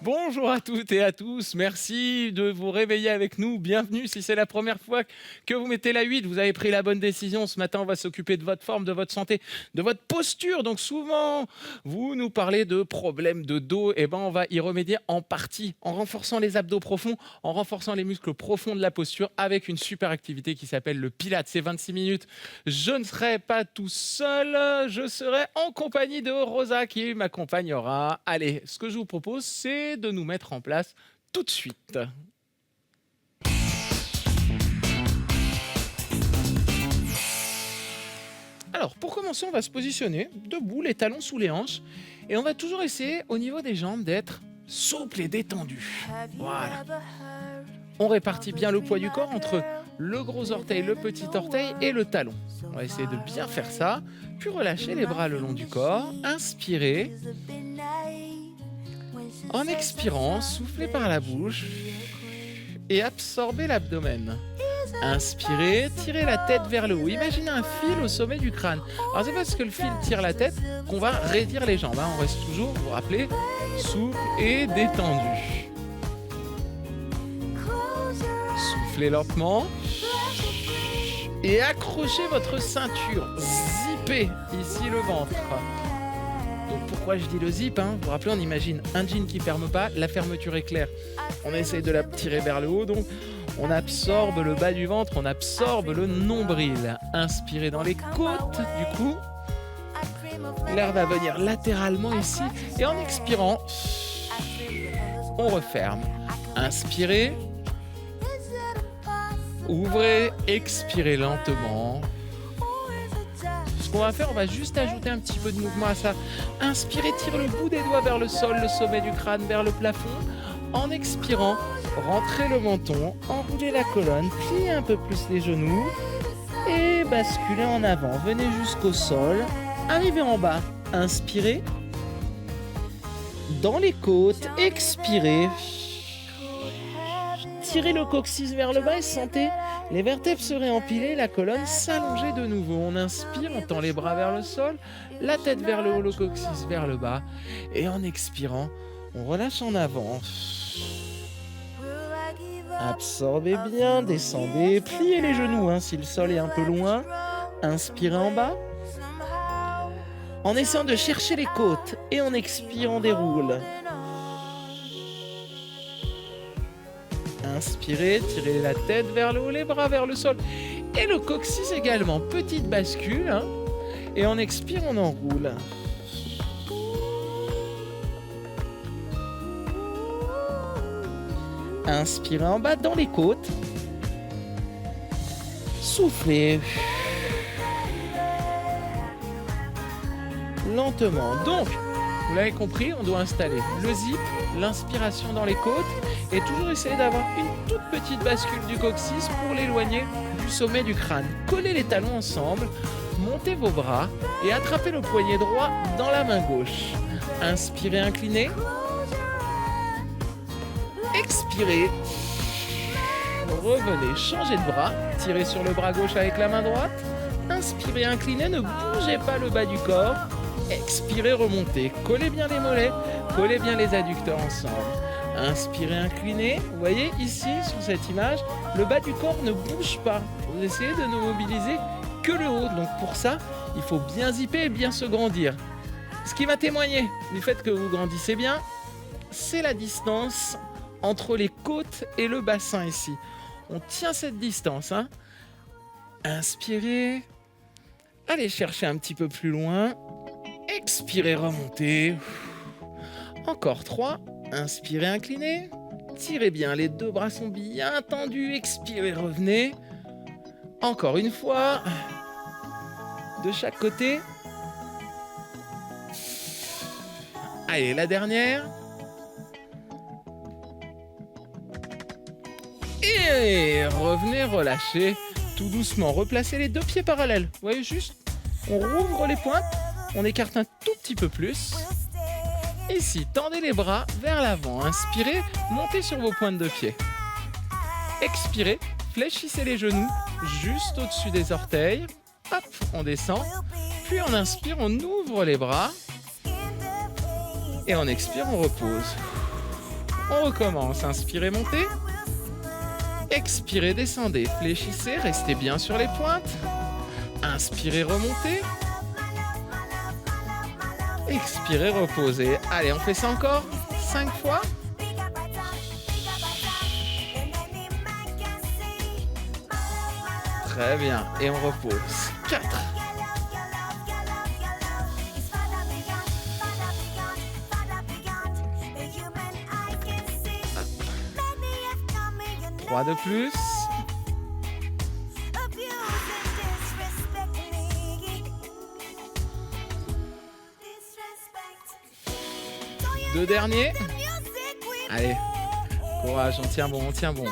Bonjour à toutes et à tous, merci de vous réveiller avec nous, bienvenue si c'est la première fois que vous mettez la 8, vous avez pris la bonne décision, ce matin on va s'occuper de votre forme, de votre santé, de votre posture, donc souvent vous nous parlez de problèmes de dos, et ben on va y remédier en partie, en renforçant les abdos profonds, en renforçant les muscles profonds de la posture avec une super activité qui s'appelle le Pilates, c'est 26 minutes, je ne serai pas tout seul, je serai en compagnie de Rosa qui m'accompagnera. Allez, ce que je vous propose c'est de nous mettre en place tout de suite. Alors, pour commencer, on va se positionner debout, les talons sous les hanches, et on va toujours essayer au niveau des jambes d'être souple et détendu. Voilà. On répartit bien le poids du corps entre le gros orteil, le petit orteil et le talon. On va essayer de bien faire ça, puis relâcher les bras le long du corps, inspirer. En expirant, soufflez par la bouche et absorbez l'abdomen. Inspirez, tirez la tête vers le haut. Imaginez un fil au sommet du crâne. Alors c'est parce que le fil tire la tête qu'on va raidir les jambes. On reste toujours, vous vous rappelez, souple et détendu. Soufflez lentement et accrochez votre ceinture. Zippez ici le ventre. Donc pourquoi je dis le zip, Vous vous rappelez, on imagine un jean qui ne ferme pas, la fermeture est claire. On essaye de la tirer vers le haut, donc on absorbe le bas du ventre, on absorbe le nombril. Inspirez dans les côtes, du coup. L'air va venir latéralement ici. Et en expirant, on referme. Inspirez. Ouvrez, expirez lentement. Ce qu'on va faire, on va juste ajouter un petit peu de mouvement à ça. Inspirez, tire le bout des doigts vers le sol, le sommet du crâne vers le plafond. En expirant, rentrez le menton, enroulez la colonne, pliez un peu plus les genoux et basculez en avant. Venez jusqu'au sol, arrivez en bas, inspirez. Dans les côtes, expirez. Tirez le coccyx vers le bas et sentez les vertèbres se réempiler, la colonne s'allonger de nouveau. On inspire, on tend les bras vers le sol, la tête vers le haut, le coccyx vers le bas. Et en expirant, on relâche en avant. Absorbez bien, descendez, pliez les genoux si le sol est un peu loin. Inspirez en bas. En essayant de chercher les côtes et en expirant, on déroule. Inspirez, tirez la tête vers le haut, les bras vers le sol. Et le coccyx également. Petite bascule. Et on expire, on enroule. Inspirez en bas dans les côtes. Soufflez. Lentement. Donc, vous l'avez compris, on doit installer le zip, l'inspiration dans les côtes et toujours essayer d'avoir une toute petite bascule du coccyx pour l'éloigner du sommet du crâne. Collez les talons ensemble, montez vos bras et attrapez le poignet droit dans la main gauche. Inspirez, inclinez. Expirez. Revenez, changez de bras, tirez sur le bras gauche avec la main droite. Inspirez, inclinez, ne bougez pas le bas du corps. Expirez, remontez, collez bien les mollets, collez bien les adducteurs ensemble. Inspirez, inclinez. Vous voyez ici, sur cette image, le bas du corps ne bouge pas. Vous essayez de ne mobiliser que le haut. Donc pour ça, il faut bien zipper et bien se grandir. Ce qui va témoigner du fait que vous grandissez bien, c'est la distance entre les côtes et le bassin ici. On tient cette distance. Inspirez. Allez chercher un petit peu plus loin. Expirez, remontez. Encore 3. Inspirez, inclinez. Tirez bien, les deux bras sont bien tendus. Expirez, revenez. Encore une fois. De chaque côté. Allez, la dernière. Et revenez, relâchez. Tout doucement, replacez les deux pieds parallèles. Vous voyez juste, on rouvre les pointes. On écarte un tout petit peu plus. Ici, tendez les bras vers l'avant. Inspirez, montez sur vos pointes de pied. Expirez, fléchissez les genoux juste au-dessus des orteils. Hop, on descend. Puis on inspire, on ouvre les bras. Et on expire, on repose. On recommence. Inspirez, montez. Expirez, descendez. Fléchissez, restez bien sur les pointes. Inspirez, remontez. Expirez, reposez. Allez, on fait ça encore 5 fois. Très bien. Et on repose. 4. 3 de plus. 2 derniers. Allez, courage, on tient bon, on tient bon.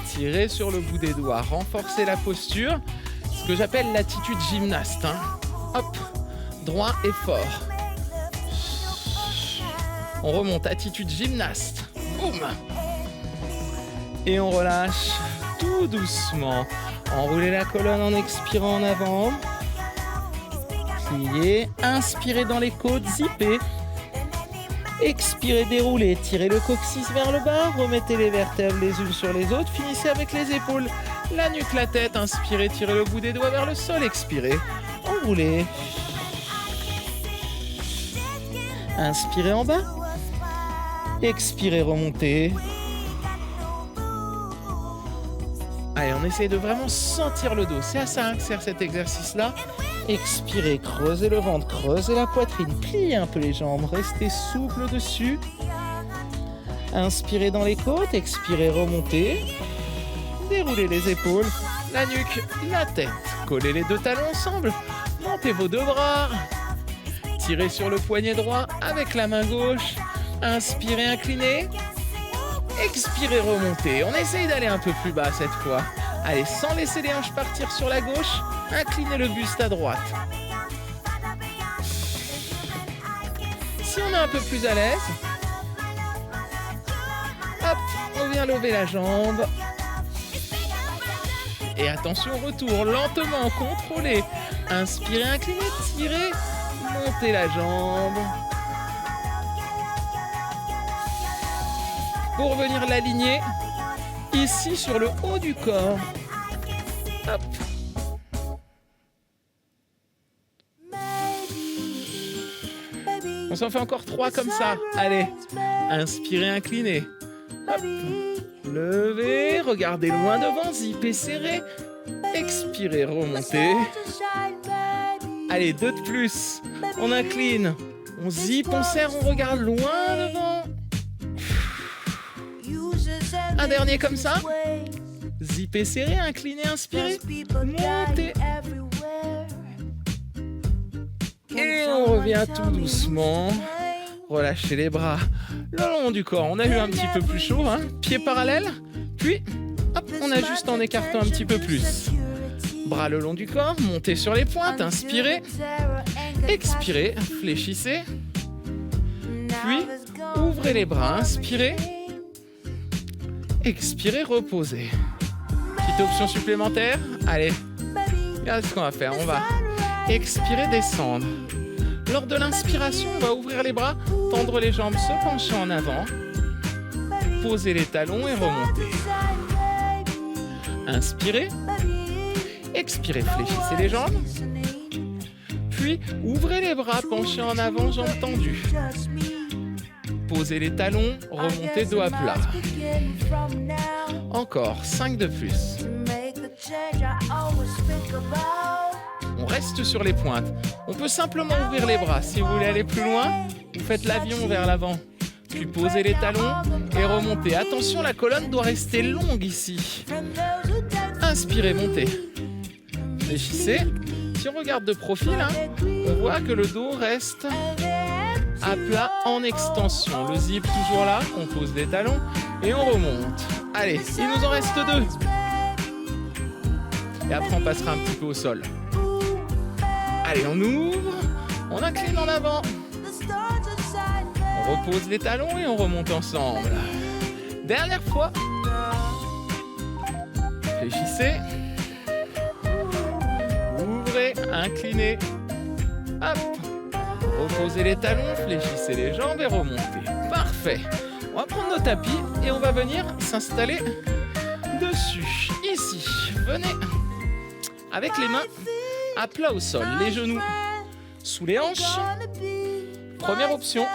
Tirez sur le bout des doigts, renforcez la posture, ce que j'appelle l'attitude gymnaste. Hein. Hop, droit et fort. On remonte, attitude gymnaste. Boum. Et on relâche tout doucement. Enroulez la colonne en expirant en avant. Pliez, inspirez dans les côtes, zippez. Expirez, déroulez, tirez le coccyx vers le bas, remettez les vertèbres les unes sur les autres, finissez avec les épaules, la nuque, la tête, inspirez, tirez le bout des doigts vers le sol, expirez, enroulez. Inspirez en bas, expirez, remontez. Allez, on essaye de vraiment sentir le dos, c'est à ça que sert cet exercice-là. Expirez, creusez le ventre, creusez la poitrine, pliez un peu les jambes, restez souple dessus. Inspirez dans les côtes, expirez, remontez. Déroulez les épaules, la nuque, la tête. Collez les 2 talons ensemble, montez vos 2 bras. Tirez sur le poignet droit avec la main gauche. Inspirez, inclinez. Expirez, remontez. On essaye d'aller un peu plus bas cette fois. Allez, sans laisser les hanches partir sur la gauche, inclinez le buste à droite. Si on est un peu plus à l'aise, hop, on vient lever la jambe. Et attention, retour lentement, contrôlé. Inspirez, inclinez, tirez, montez la jambe. Pour venir l'aligner ici sur le haut du corps. Hop. On s'en fait encore 3 comme ça. Allez, inspirez, inclinez. Hop. Levez, regardez loin devant, zippez, serrez. Expirez, remontez. Allez, 2 de plus. On incline, on zippe, on serre, on regarde loin devant. Un dernier comme ça. Zippez, serrez, inclinez, inspirez. Montez. Et on revient tout doucement. Relâchez les bras le long du corps. On a eu un petit peu plus chaud, hein. Pieds parallèles. Puis, hop, on ajuste en écartant un petit peu plus. Bras le long du corps. Montez sur les pointes. Inspirez. Expirez. Fléchissez. Puis, ouvrez les bras. Inspirez. Expirez, reposez. Petite option supplémentaire. Allez, regardez ce qu'on va faire. On va expirer, descendre. Lors de l'inspiration, on va ouvrir les bras, tendre les jambes, se pencher en avant. Poser les talons et remonter. Inspirez. Expirez, fléchissez les jambes. Puis, ouvrez les bras, penchez en avant, jambes tendues. Posez les talons, remontez dos à plat. Encore 5 de plus. On reste sur les pointes. On peut simplement ouvrir les bras. Si vous voulez aller plus loin, vous faites l'avion vers l'avant. Puis posez les talons et remontez. Attention, la colonne doit rester longue ici. Inspirez, montez. Fléchissez. Si on regarde de profil, hein, on voit que le dos reste à plat en extension. Le zip toujours là, on pose les talons et on remonte. Allez, il nous en reste 2. Et après on passera un petit peu au sol. Allez, on ouvre, on incline en avant. On repose les talons et on remonte ensemble. Dernière fois. Fléchissez. Ouvrez, inclinez. Hop. Reposez les talons, fléchissez les jambes et remontez. Parfait. On va prendre nos tapis et on va venir s'installer dessus. Ici, venez avec les mains à plat au sol, les genoux sous les hanches. Première option,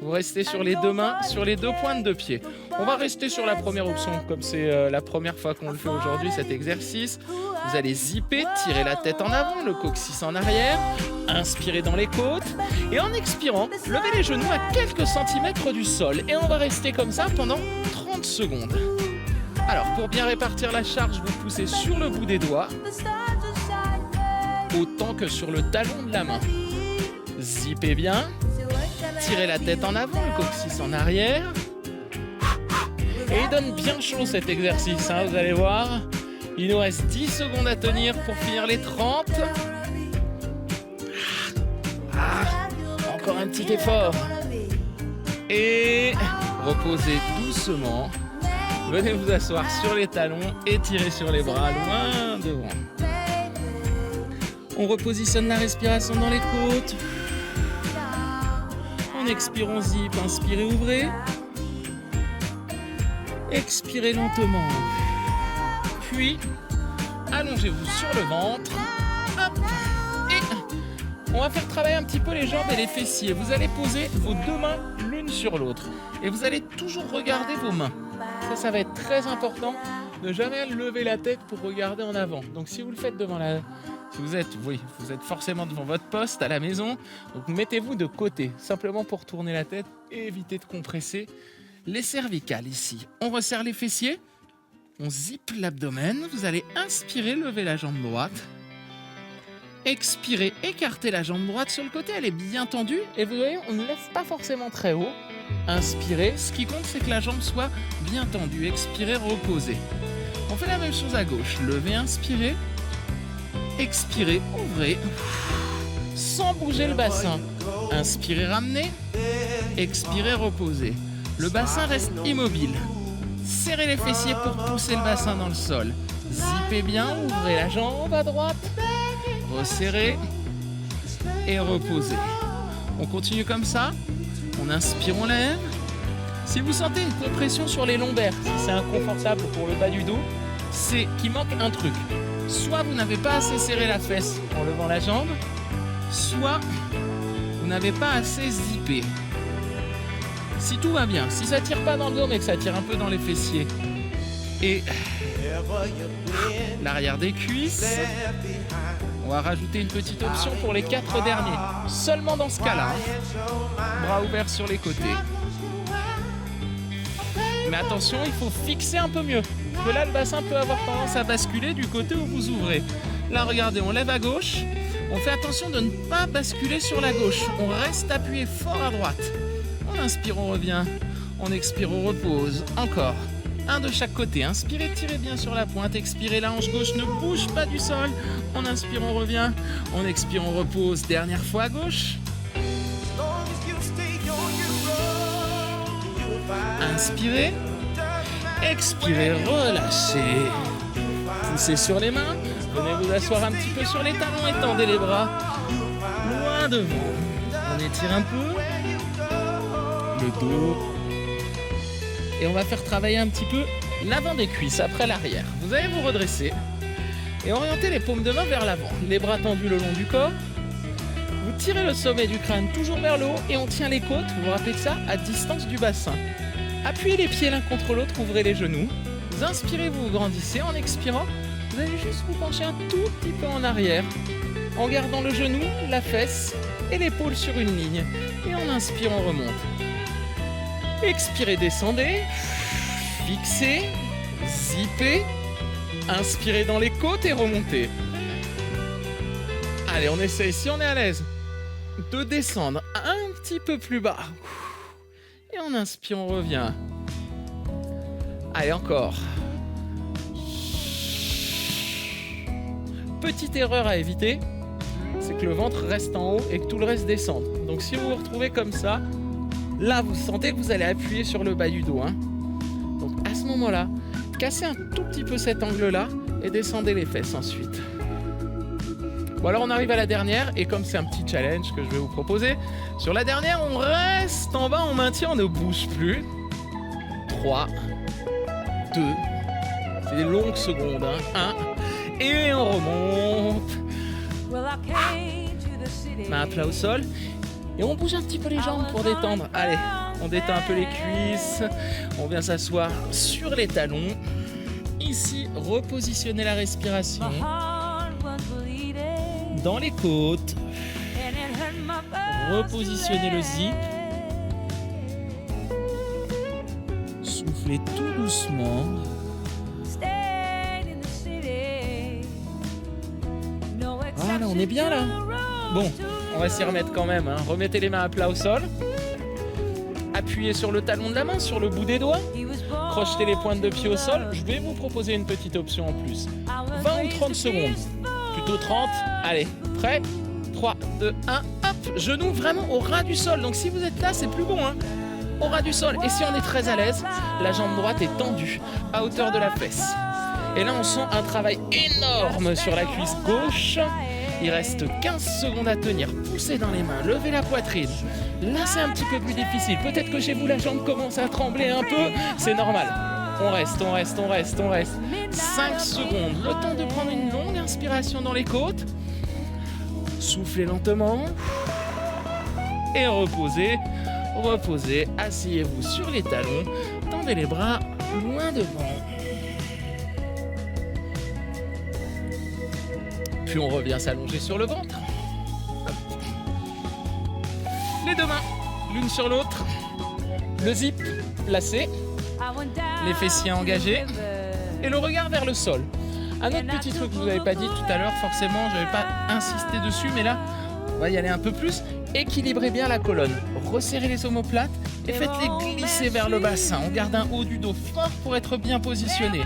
vous restez sur les deux mains, sur les deux pointes de pied. On va rester sur la première option, comme c'est la première fois qu'on le fait aujourd'hui, cet exercice. Vous allez zipper, tirer la tête en avant, le coccyx en arrière, inspirez dans les côtes et en expirant, levez les genoux à quelques centimètres du sol. Et on va rester comme ça pendant 30 secondes. Alors, pour bien répartir la charge, vous poussez sur le bout des doigts, autant que sur le talon de la main. Zippez bien, tirez la tête en avant, le coccyx en arrière. Et il donne bien chaud cet exercice, hein, vous allez voir. Il nous reste 10 secondes à tenir pour finir les 30. Encore un petit effort. Et reposez doucement. Venez vous asseoir sur les talons et tirez sur les bras loin devant. On repositionne la respiration dans les côtes. En expirant, zip, inspirez, ouvrez. Expirez lentement. Puis, allongez-vous sur le ventre. Hop. Et on va faire travailler un petit peu les jambes et les fessiers. Vous allez poser vos deux mains l'une sur l'autre. Et vous allez toujours regarder vos mains. Ça va être très important. Ne jamais lever la tête pour regarder en avant. Donc si vous le faites devant la... Si vous êtes forcément devant votre poste à la maison. Donc mettez-vous de côté, simplement pour tourner la tête et éviter de compresser les cervicales ici. On resserre les fessiers. On zippe l'abdomen. Vous allez inspirer, lever la jambe droite. Expirez, écartez la jambe droite sur le côté. Elle est bien tendue. Et vous voyez, on ne laisse pas forcément très haut. Inspirez. Ce qui compte, c'est que la jambe soit bien tendue. Expirez, reposez. On fait la même chose à gauche. Levez, inspirez. Expirez, ouvrez. Sans bouger le bassin. Inspirez, ramenez. Expirez, reposez. Le bassin reste immobile. Serrez les fessiers pour pousser le bassin dans le sol. Zippez bien, ouvrez la jambe à droite. Resserrez et reposez. On continue comme ça. On inspire, on lève. Si vous sentez une pression sur les lombaires, si c'est inconfortable pour le bas du dos, c'est qu'il manque un truc. Soit vous n'avez pas assez serré la fesse en levant la jambe, soit vous n'avez pas assez zippé. Si tout va bien, si ça tire pas dans le dos mais que ça tire un peu dans les fessiers et l'arrière des cuisses, on va rajouter une petite option pour les 4 derniers. Seulement dans ce cas-là, bras ouverts sur les côtés. Mais attention, il faut fixer un peu mieux. Parce que là, le bassin peut avoir tendance à basculer du côté où vous ouvrez. Là, regardez, on lève à gauche. On fait attention de ne pas basculer sur la gauche. On reste appuyé fort à droite. On inspire, on revient. On expire, on repose. Encore. Un de chaque côté. Inspirez, tirez bien sur la pointe. Expirez, la hanche gauche ne bouge pas du sol. On inspire, on revient. On expire, on repose. Dernière fois à gauche. Inspirez. Expirez, relâchez. Poussez sur les mains. Venez vous asseoir un petit peu sur les talons. Étendez les bras loin devant. On étire un peu le dos. Et on va faire travailler un petit peu l'avant des cuisses après l'arrière. Vous allez vous redresser et orienter les paumes de main vers l'avant. Les bras tendus le long du corps. Vous tirez le sommet du crâne toujours vers le haut et on tient les côtes, vous vous rappelez de ça, à distance du bassin. Appuyez les pieds l'un contre l'autre, ouvrez les genoux. Vous inspirez, vous grandissez. En expirant, vous allez juste vous pencher un tout petit peu en arrière en gardant le genou, la fesse et l'épaule sur une ligne. Et en inspirant, on remonte. Expirez, descendez. Fixez. Zippez. Inspirez dans les côtes et remontez. Allez, on essaye, si on est à l'aise, de descendre un petit peu plus bas. Et on inspire, on revient. Allez, encore. Petite erreur à éviter, c'est que le ventre reste en haut et que tout le reste descende. Donc si vous vous retrouvez comme ça, là vous sentez que vous allez appuyer sur le bas du dos. Donc à ce moment-là, cassez un tout petit peu cet angle-là et descendez les fesses ensuite. Bon alors on arrive à la dernière et comme c'est un petit challenge que je vais vous proposer, sur la dernière on reste en bas, on maintient, on ne bouge plus. 3, 2, c'est des longues secondes, 1, et on remonte. Main à plat au sol et on bouge un petit peu les jambes pour détendre. Allez, on détend un peu les cuisses, on vient s'asseoir sur les talons. Ici, repositionner la respiration dans les côtes, repositionner le zip, souffler tout doucement. Voilà, on est bien là. Bon, on va s'y remettre quand même, hein. Remettez les mains à plat au sol. Appuyez sur le talon de la main, sur le bout des doigts. Crochetez les pointes de pied au sol. Je vais vous proposer une petite option en plus. 20 ou 30 secondes. Plutôt 30. Allez, prêt ? 3, 2, 1, hop. Genoux vraiment au ras du sol. Donc si vous êtes là, c'est plus bon, hein. Au ras du sol. Et si on est très à l'aise, la jambe droite est tendue à hauteur de la fesse. Et là, on sent un travail énorme sur la cuisse gauche. Il reste 15 secondes à tenir. Poussez dans les mains, levez la poitrine. Là, c'est un petit peu plus difficile. Peut-être que chez vous, la jambe commence à trembler un peu. C'est normal. On reste. 5 secondes. Le temps de prendre une longue inspiration dans les côtes. Soufflez lentement. Et reposez. Asseyez-vous sur les talons. Tendez les bras loin devant. Puis on revient s'allonger sur le ventre. Les deux mains, l'une sur l'autre. Le zip placé. Les fessiers engagés. Et le regard vers le sol. Un autre petit truc que je vous avais pas dit tout à l'heure, forcément, je n'avais pas insisté dessus, mais là, on va y aller un peu plus. Équilibrez bien la colonne. Resserrez les omoplates et faites-les glisser vers le bassin. On garde un haut du dos fort pour être bien positionné.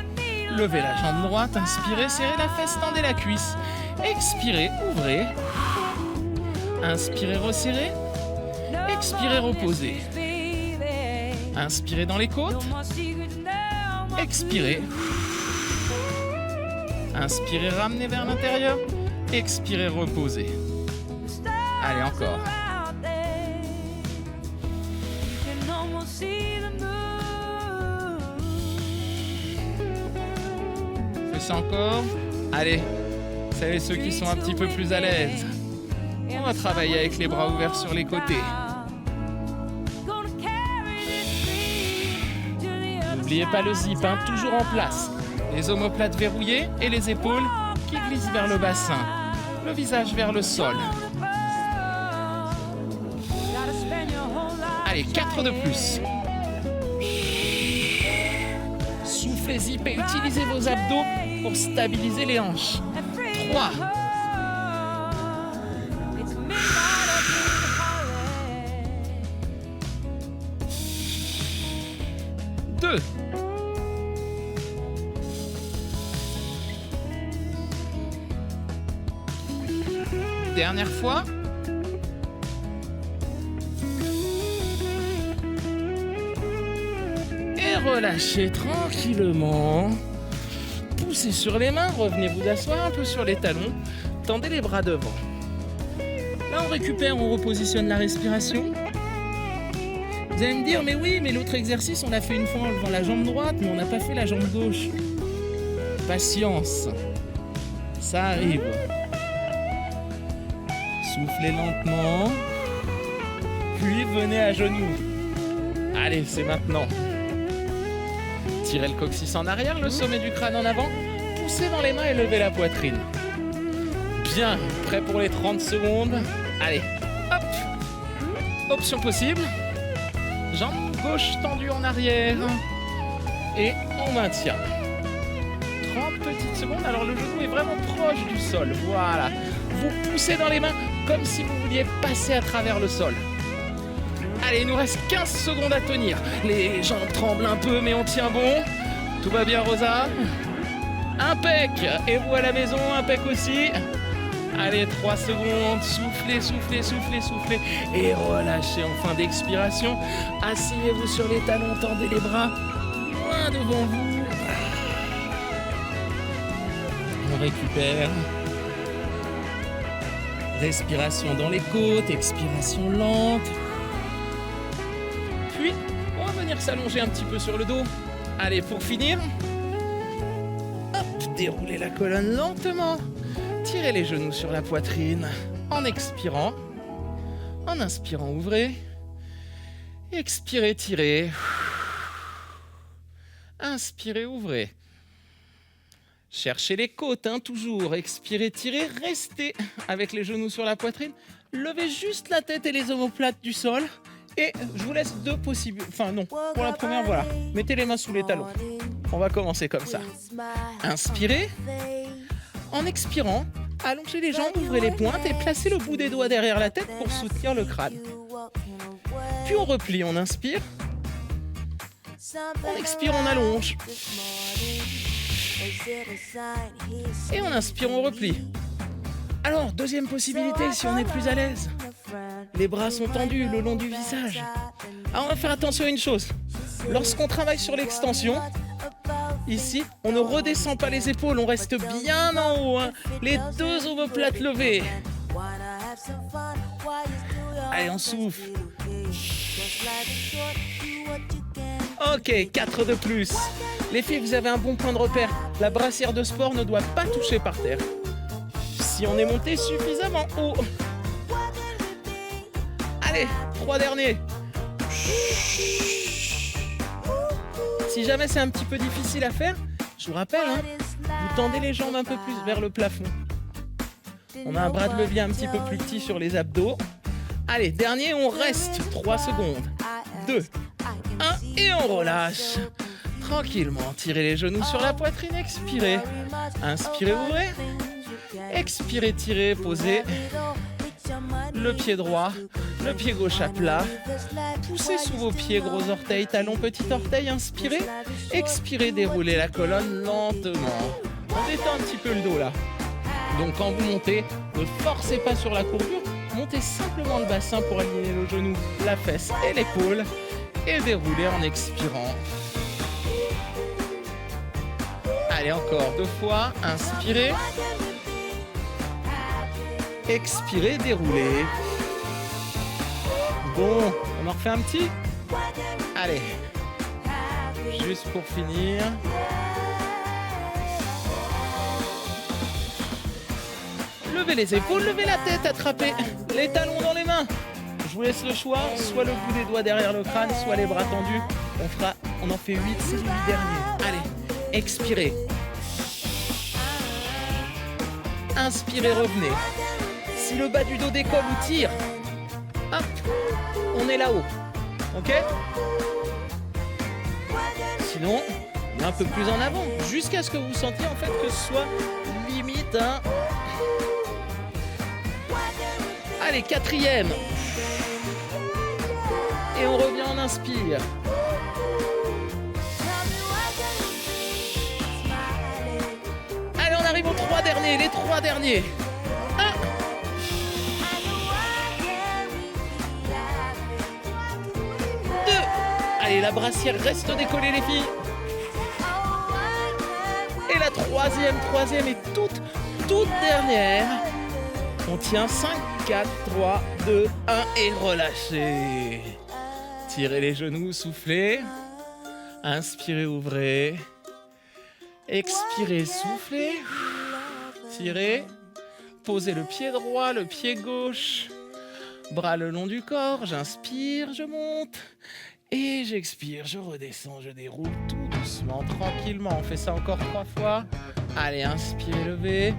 Levez la jambe droite, inspirez, serrez la fesse, tendez la cuisse. Expirez, ouvrez. Inspirez, resserrez. Expirez, reposez. Inspirez dans les côtes. Expirez. Inspirez, ramenez vers l'intérieur. Expirez, reposez. Allez, encore. Faites ça encore. Allez. Celles et ceux qui sont un petit peu plus à l'aise. On va travailler avec les bras ouverts sur les côtés. N'oubliez pas le zip, hein, toujours en place. Les omoplates verrouillées et les épaules qui glissent vers le bassin. Le visage vers le sol. Allez, 4 de plus. Soufflez, zippez, utilisez vos abdos pour stabiliser les hanches. 3. 2. Dernière fois. Et relâchez tranquillement. Poussez sur les mains, revenez vous asseoir un peu sur les talons. Tendez les bras devant. Là, on récupère, on repositionne la respiration. Vous allez me dire, mais oui, mais l'autre exercice, on l'a fait une fois en levant la jambe droite, mais on n'a pas fait la jambe gauche. Patience. Ça arrive. Soufflez lentement. Puis venez à genoux. Allez, c'est maintenant. Tirez le coccyx en arrière, le sommet du crâne en avant. Poussez dans les mains et levez la poitrine. Bien, prêt pour les 30 secondes. Allez, hop. Option possible. Jambe gauche tendue en arrière. Et on maintient. 30 petites secondes. Alors le genou est vraiment proche du sol. Voilà. Vous poussez dans les mains comme si vous vouliez passer à travers le sol. Allez, il nous reste 15 secondes à tenir. Les jambes tremblent un peu, mais on tient bon. Tout va bien, Rosa? Impec. Et vous à la maison, impec aussi. Allez, 3 secondes. Soufflez, soufflez, soufflez, soufflez. Et relâchez en fin d'expiration. Asseyez-vous sur les talons, tendez les bras loin devant vous. On récupère. Respiration dans les côtes, expiration lente. Puis, on va venir s'allonger un petit peu sur le dos. Allez, pour finir, hop, déroulez la colonne lentement. Tirez les genoux sur la poitrine en expirant. En inspirant, ouvrez. Expirez, tirez. Inspirez, ouvrez. Cherchez les côtes, toujours. Expirez, tirez. Restez avec les genoux sur la poitrine. Levez juste la tête et les omoplates du sol. Et je vous laisse deux possibles... Enfin non, pour la première, voilà. Mettez les mains sous les talons. On va commencer comme ça. Inspirez. En expirant, allongez les jambes, ouvrez les pointes et placez le bout des doigts derrière la tête pour soutenir le crâne. Puis on replie, on inspire. On expire, on allonge. Et on inspire, on replie. Alors, deuxième possibilité, si on est plus à l'aise. Les bras sont tendus le long du visage. Alors, on va faire attention à une chose. Lorsqu'on travaille sur l'extension, ici, on ne redescend pas les épaules, on reste bien en haut. Les deux omoplates levées. Allez, on souffle. Ok, 4 de plus. Les filles, vous avez un bon point de repère. La brassière de sport ne doit pas toucher par terre. Si on est monté suffisamment haut. Allez, 3 derniers. Si jamais c'est un petit peu difficile à faire, je vous rappelle, vous tendez les jambes un peu plus vers le plafond. On a un bras de levier un petit peu plus petit sur les abdos. Allez, dernier, on reste. 3 secondes. 2, 1 et on relâche. Tranquillement, tirez les genoux sur la poitrine, expirez. Inspirez, ouvrez. Expirez, tirez, posez. Le pied droit, le pied gauche à plat. Poussez sous vos pieds, gros orteils, talons, petit orteil. Inspirez. Expirez, déroulez la colonne lentement. On détend un petit peu le dos là. Donc quand vous montez, ne forcez pas sur la courbure. Montez simplement le bassin pour aligner le genou, la fesse et l'épaule. Et déroulez en expirant. Allez, encore 2 fois. Inspirez. Expirez, déroulez. Bon, on en refait un petit. Allez. Juste pour finir. Levez les épaules, levez la tête, attrapez les talons dans les mains. Je vous laisse le choix, soit le bout des doigts derrière le crâne, soit les bras tendus. On en fait 8, c'est les 8 derniers. Allez, expirez. Inspirez, revenez. Si le bas du dos décolle ou tire, hop, on est là-haut. Ok? Sinon, on est un peu plus en avant, jusqu'à ce que vous sentiez en fait que ce soit limite un... Allez, 4e. Et on revient, on inspire. Allez, on arrive aux 3 derniers, les 3 derniers. 1. Allez, la brassière reste décollée, les filles. Et la troisième et toute dernière. On tient 5, 4, 3, 2, 1 et relâchez. Tirez les genoux, soufflez. Inspirez, ouvrez. Expirez, soufflez. Tirez. Posez le pied droit, le pied gauche. Bras le long du corps. J'inspire, je monte. Et j'expire, je redescends, je déroule tout doucement, tranquillement. On fait ça encore 3 fois. Allez, inspirez, levez.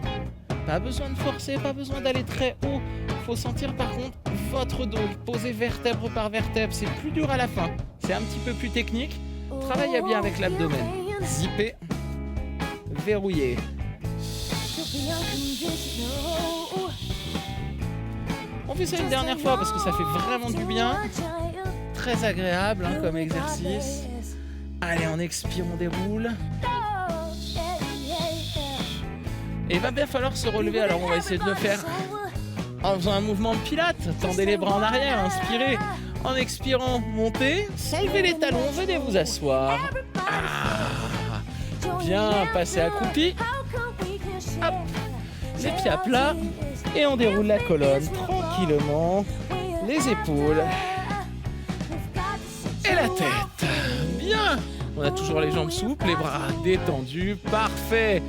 Pas besoin de forcer, pas besoin d'aller très haut. Il faut sentir par contre votre dos. Posez vertèbre par vertèbre. C'est plus dur à la fin. C'est un petit peu plus technique. Travaillez bien avec l'abdomen. Zippez. Verrouillez. On fait ça une dernière fois parce que ça fait vraiment du bien. Très agréable comme exercice. Allez, on expire, on déroule. Et il va bien falloir se relever, alors on va essayer de le faire en faisant un mouvement de pilates. Tendez les bras en arrière, inspirez. En expirant, montez. Sans lever les talons, venez vous asseoir. Bien, passez accroupi. Hop, les pieds à plat. Et on déroule la colonne tranquillement, les épaules et la tête. Bien. On a toujours les jambes souples, les bras détendus. Parfait.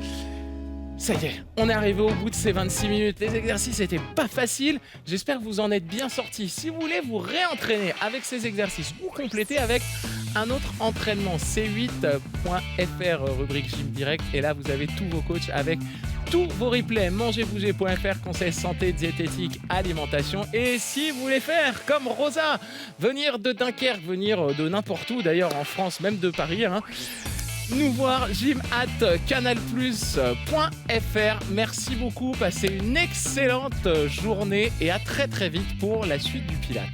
Ça y est, on est arrivé au bout de ces 26 minutes. Les exercices n'étaient pas faciles. J'espère que vous en êtes bien sortis. Si vous voulez vous réentraîner avec ces exercices ou compléter avec un autre entraînement, c8.fr, rubrique Gym Direct. Et là, vous avez tous vos coachs avec tous vos replays. Mangerbouger.fr, conseils santé, diététique, alimentation. Et si vous voulez faire comme Rosa, venir de Dunkerque, venir de n'importe où, d'ailleurs en France, même de Paris, nous voir, gym@canalplus.fr. Merci beaucoup, passez une excellente journée et à très très vite pour la suite du Pilates.